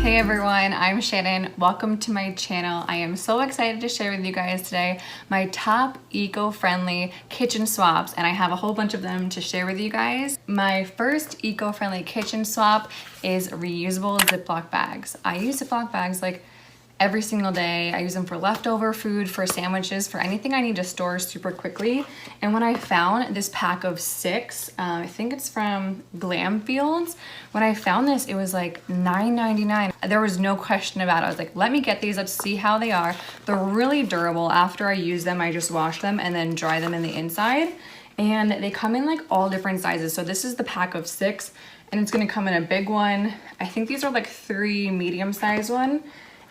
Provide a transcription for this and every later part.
Hey everyone, I'm Shannon. Welcome to my channel. I am so excited to share with you guys today my top eco-friendly kitchen swaps, and I have a whole bunch of them to share with you guys. My first eco-friendly kitchen swap is reusable Ziploc bags. I use Ziploc bags like every single day. I use them for leftover food, for sandwiches, for anything I need to store super quickly. And when I found this pack of 6, I think it's from Glam Fields. When I found this, it was like $9.99. There was no question about it. I was like, let me get these, let's see how they are. They're really durable. After I use them, I just wash them and then dry them in the inside. And they come in like all different sizes. So this is the pack of 6, and it's gonna come in a big one. I think these are like 3 medium-sized ones,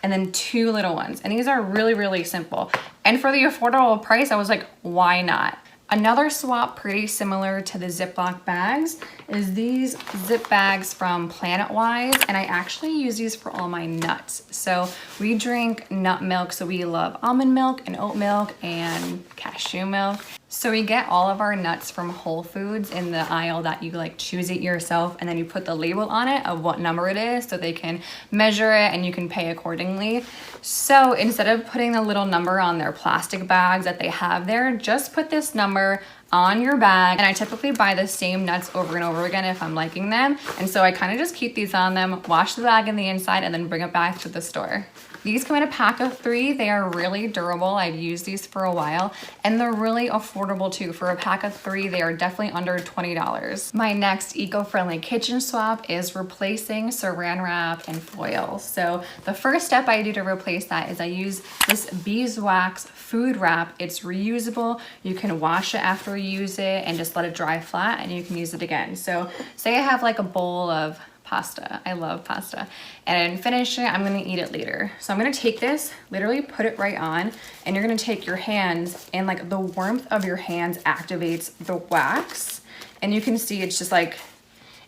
and then 2 little ones. And these are really, really simple. And for the affordable price, I was like, why not? Another swap pretty similar to the Ziploc bags is these zip bags from Planet-Wise, and I actually use these for all my nuts. So we drink nut milk, so we love almond milk and oat milk and cashew milk. So we get all of our nuts from Whole Foods in the aisle that you like choose it yourself, and then you put the label on it of what number it is so they can measure it and you can pay accordingly. So instead of putting the little number on their plastic bags that they have there, just put this number on your bag. And I typically buy the same nuts over and over again if I'm liking them. And so I kind of just keep these on them, wash the bag in the inside, and then bring it back to the store. These come in a pack of 3. They are really durable. I've used these for a while, and they're really affordable too. For a pack of 3, they are definitely under $20. My next eco-friendly kitchen swap is replacing saran wrap and foil. So the first step I do to replace that is I use this Beeswax food wrap. It's reusable. You can wash it after you use it and just let it dry flat, and you can use it again. So say I have like a bowl of pasta. I love pasta. And I didn't finish it, I'm gonna eat it later. So I'm gonna take this, literally put it right on, and you're gonna take your hands, and like the warmth of your hands activates the wax. And you can see it's just like,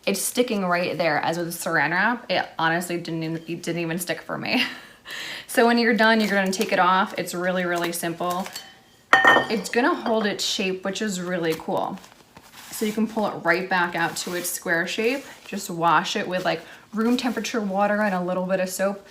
it's sticking right there. As with saran wrap, it honestly didn't even stick for me. So when you're done, you're gonna take it off. It's really, really simple. It's gonna hold its shape, which is really cool. So you can pull it right back out to its square shape. Just wash it with like room temperature water and a little bit of soap.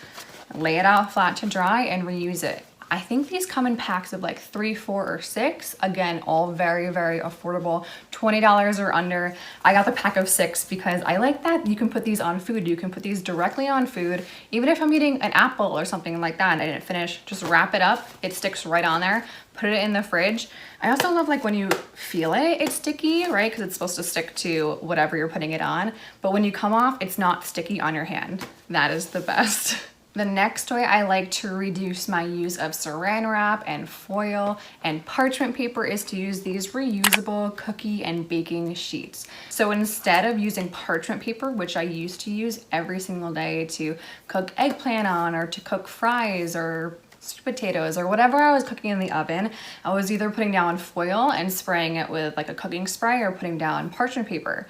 Lay it out flat to dry and reuse it. I think these come in packs of like 3, 4, or 6. Again, all very, very affordable, $20 or under. I got the pack of 6 because I like that you can put these on food. You can put these directly on food. Even if I'm eating an apple or something like that and I didn't finish, just wrap it up. It sticks right on there. Put it in the fridge. I also love like when you feel it, it's sticky, right? Because it's supposed to stick to whatever you're putting it on. But when you come off, it's not sticky on your hand. That is the best. The next way I like to reduce my use of saran wrap and foil and parchment paper is to use these reusable cookie and baking sheets. So instead of using parchment paper, which I used to use every single day to cook eggplant on or to cook fries or sweet potatoes or whatever I was cooking in the oven, I was either putting down foil and spraying it with like a cooking spray or putting down parchment paper.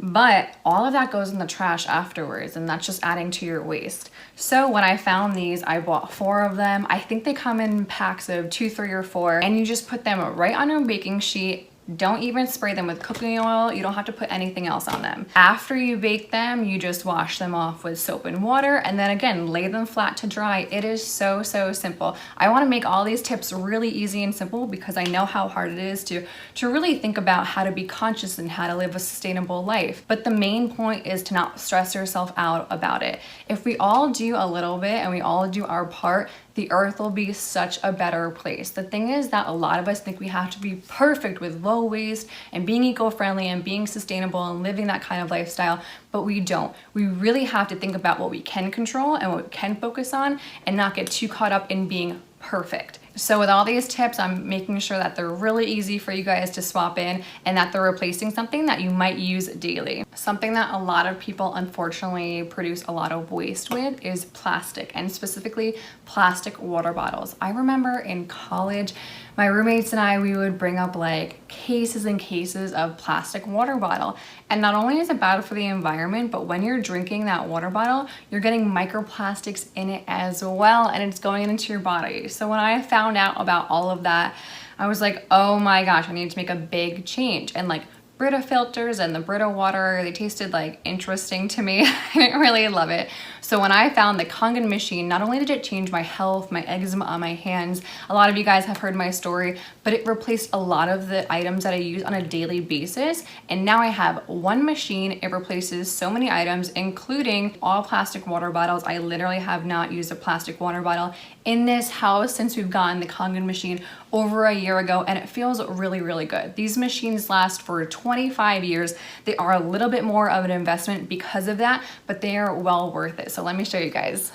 But all of that goes in the trash afterwards, and that's just adding to your waste. So when I found these, I bought 4 of them. I think they come in packs of 2, 3, or 4, and you just put them right on your baking sheet. Don't even spray them with cooking oil. You don't have to put anything else on them. After you bake them, you just wash them off with soap and water, and then again, lay them flat to dry. It is so, so simple. I wanna make all these tips really easy and simple because I know how hard it is to really think about how to be conscious and how to live a sustainable life. But the main point is to not stress yourself out about it. If we all do a little bit and we all do our part, the earth will be such a better place. The thing is that a lot of us think we have to be perfect with low waste and being eco-friendly and being sustainable and living that kind of lifestyle, but we don't. We really have to think about what we can control and what we can focus on and not get too caught up in being perfect. So with all these tips, I'm making sure that they're really easy for you guys to swap in and that they're replacing something that you might use daily. Something that a lot of people unfortunately produce a lot of waste with is plastic, and specifically plastic water bottles. I remember in college, my roommates and I, we would bring up like cases and cases of plastic water bottle. And not only is it bad for the environment, but when you're drinking that water bottle, you're getting microplastics in it as well, and it's going into your body. So when I found out about all of that, I was like, oh my gosh, I need to make a big change. And like Brita filters and the Brita water. They tasted like interesting to me. I didn't really love it. So when I found the Kangen machine, not only did it change my health, my eczema on my hands, a lot of you guys have heard my story, but it replaced a lot of the items that I use on a daily basis. And now I have one machine. It replaces so many items, including all plastic water bottles. I literally have not used a plastic water bottle in this house since we've gotten the Kangen machine over a year ago, and it feels really, really good. These machines last for 25 years. They are a little bit more of an investment because of that, but they are well worth it. So let me show you guys.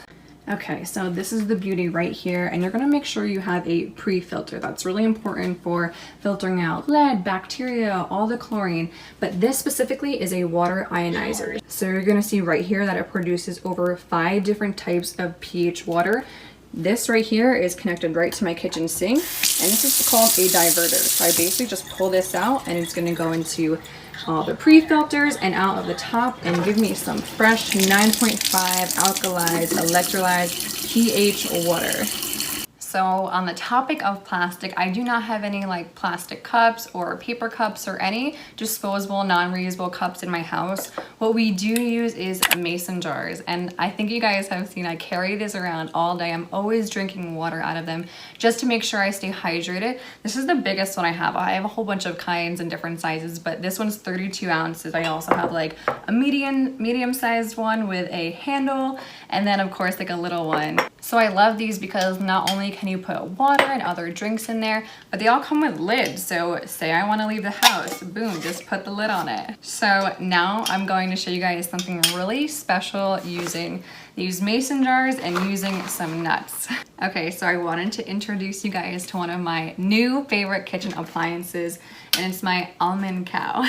Okay, so this is the beauty right here, and you're gonna make sure you have a pre-filter. That's really important for filtering out lead, bacteria, all the chlorine, but this specifically is a water ionizer. So you're gonna see right here that it produces over 5 different types of pH water. This right here is connected right to my kitchen sink, and this is called a diverter. So I basically just pull this out, and it's gonna go into all the pre-filters and out of the top and give me some fresh 9.5 alkalized, electrolyzed pH water. So on the topic of plastic, I do not have any like plastic cups or paper cups or any disposable non-reusable cups in my house. What we do use is mason jars, and I think you guys have seen I carry this around all day. I'm always drinking water out of them just to make sure I stay hydrated. This is the biggest one I have. I have a whole bunch of kinds and different sizes, but this one's 32 ounces. I also have like a medium-sized one with a handle, and then of course like a little one. So I love these because not only can you put water and other drinks in there, but they all come with lids. So say I want to leave the house, boom, just put the lid on it. So now I'm going to show you guys something really special using these mason jars and using some nuts. Okay, so I wanted to introduce you guys to one of my new favorite kitchen appliances, and it's my Almond Cow.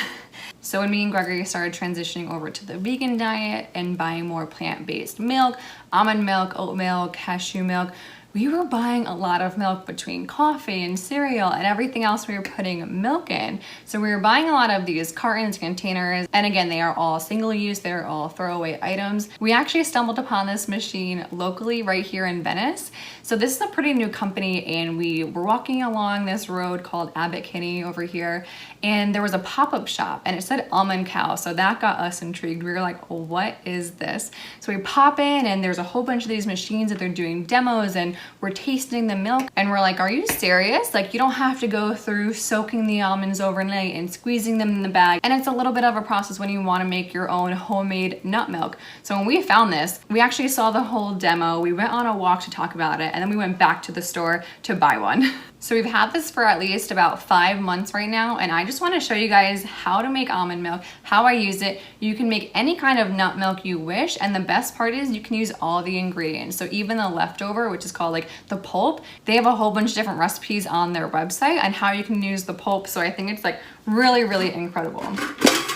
So when me and Gregory started transitioning over to the vegan diet and buying more plant-based milk, almond milk, oat milk, cashew milk, we were buying a lot of milk between coffee and cereal and everything else we were putting milk in. So we were buying a lot of these cartons, containers, and again, they are all single use, they're all throwaway items. We actually stumbled upon this machine locally right here in Venice. So this is a pretty new company, and we were walking along this road called Abbot Kinney over here, and there was a pop-up shop and it said Almond Cow. So that got us intrigued. We were like, well, what is this? So we pop in and there's a whole bunch of these machines that they're doing demos, and we're tasting the milk, and we're like, are you serious? Like, you don't have to go through soaking the almonds overnight and squeezing them in the bag. And it's a little bit of a process when you want to make your own homemade nut milk. So when we found this, we actually saw the whole demo. We went on a walk to talk about it, and then we went back to the store to buy one. So we've had this for at least about 5 months right now, and I just want to show you guys how to make almond milk, how I use it. You can make any kind of nut milk you wish, and the best part is you can use all the ingredients. So even the leftover, which is called like the pulp, they have a whole bunch of different recipes on their website on how you can use the pulp. So I think it's like really, really incredible.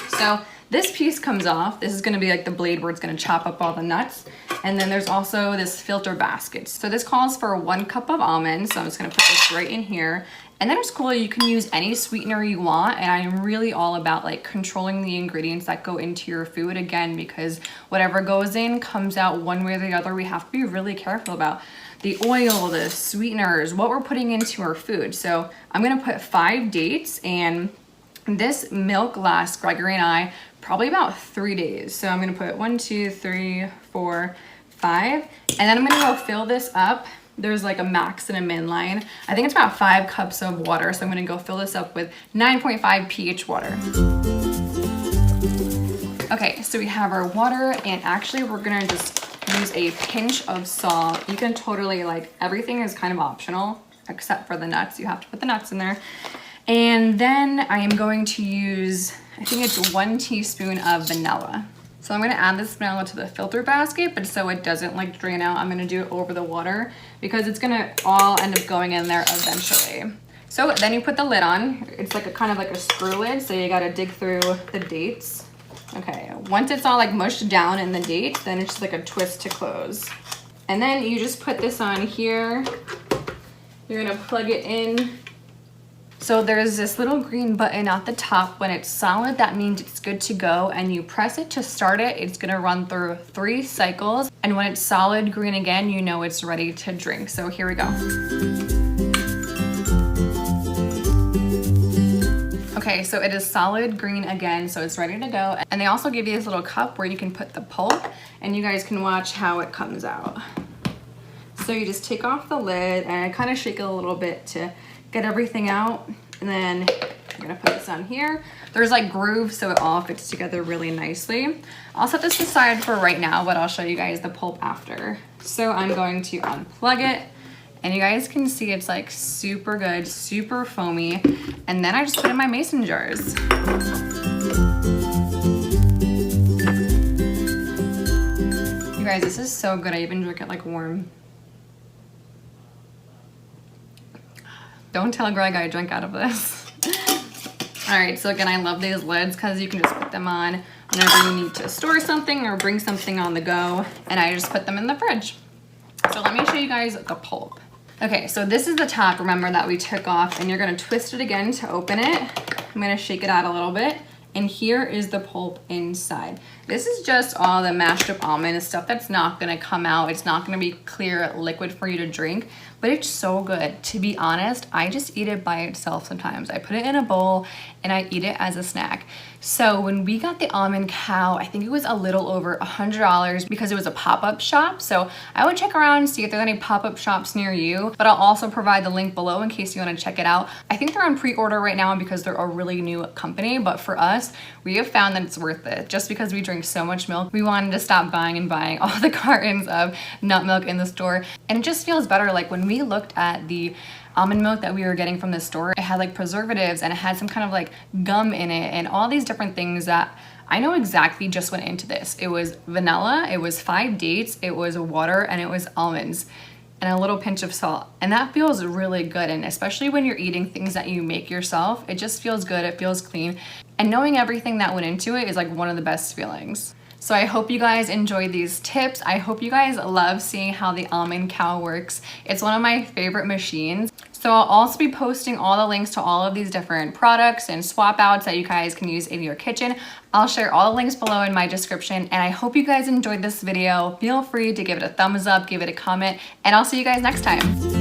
So this piece comes off. This is gonna be like the blade where it's gonna chop up all the nuts. And then there's also this filter basket. So this calls for 1 cup of almonds. So I'm just gonna put this right in here. And then it's cool, you can use any sweetener you want, and I'm really all about like controlling the ingredients that go into your food, again, because whatever goes in comes out one way or the other. We have to be really careful about the oil, the sweeteners, what we're putting into our food. So I'm gonna put 5 dates, and this milk lasts Gregory and I probably about 3 days. So I'm gonna put 1, 2, 3, 4, 5, and then I'm gonna go fill this up. There's like a max and a min line. I think it's about 5 cups of water. So I'm gonna go fill this up with 9.5 pH water. Okay, so we have our water, and actually we're gonna just use a pinch of salt. You can totally, like, everything is kind of optional except for the nuts. You have to put the nuts in there. And then I am going to use, I think it's 1 teaspoon of vanilla. So I'm gonna add this vanilla to the filter basket, but so it doesn't like drain out, I'm gonna do it over the water because it's gonna all end up going in there eventually. So then you put the lid on. It's like a kind of like a screw lid, so you gotta dig through the dates. Okay, once it's all like mushed down in the dates, then it's just like a twist to close. And then you just put this on here. You're gonna plug it in. So there's this little green button at the top. When it's solid, that means it's good to go, and you press it to start it. It's gonna run through 3 cycles, and when it's solid green again, you know it's ready to drink. So here we go. Okay, Okay, so it is solid green again, so it's ready to go. And they also give you this little cup where you can put the pulp, and you guys can watch how it comes out. So you just take off the lid and kind of shake it a little bit to get everything out. And then I'm gonna put this on here. There's like grooves, so it all fits together really nicely. I'll set this aside for right now, but I'll show you guys the pulp after. So I'm going to unplug it, and you guys can see it's like super good, super foamy. And then I just put it in my mason jars. You guys, this is so good. I even drink it like warm. Don't tell Greg I drank out of this. All right, so again, I love these lids because you can just put them on whenever you need to store something or bring something on the go, and I just put them in the fridge. So let me show you guys the pulp. Okay, so this is the top, remember, that we took off, and you're gonna twist it again to open it. I'm gonna shake it out a little bit, and here is the pulp inside. This is just all the mashed up almond stuff that's not gonna come out. It's not gonna be clear liquid for you to drink, but it's so good. To be honest, I just eat it by itself sometimes. I put it in a bowl and I eat it as a snack. So when we got the Almond Cow, I think it was a little over $100 because it was a pop-up shop. So I would check around and see if there's any pop-up shops near you, but I'll also provide the link below in case you wanna check it out. I think they're on pre-order right now because they're a really new company, but for us, we have found that it's worth it. Just because we drink so much milk, we wanted to stop buying all the cartons of nut milk in the store. And it just feels better. Like when we looked at the almond milk that we were getting from the store, it had like preservatives and it had some kind of like gum in it and all these different things that I know exactly just went into this. It was vanilla, it was 5 dates, it was water, and it was almonds and a little pinch of salt. And that feels really good. And especially when you're eating things that you make yourself, it just feels good, it feels clean. And knowing everything that went into it is like one of the best feelings. So I hope you guys enjoyed these tips. I hope you guys love seeing how the Almond Cow works. It's one of my favorite machines. So I'll also be posting all the links to all of these different products and swap outs that you guys can use in your kitchen. I'll share all the links below in my description, and I hope you guys enjoyed this video. Feel free to give it a thumbs up, give it a comment, and I'll see you guys next time.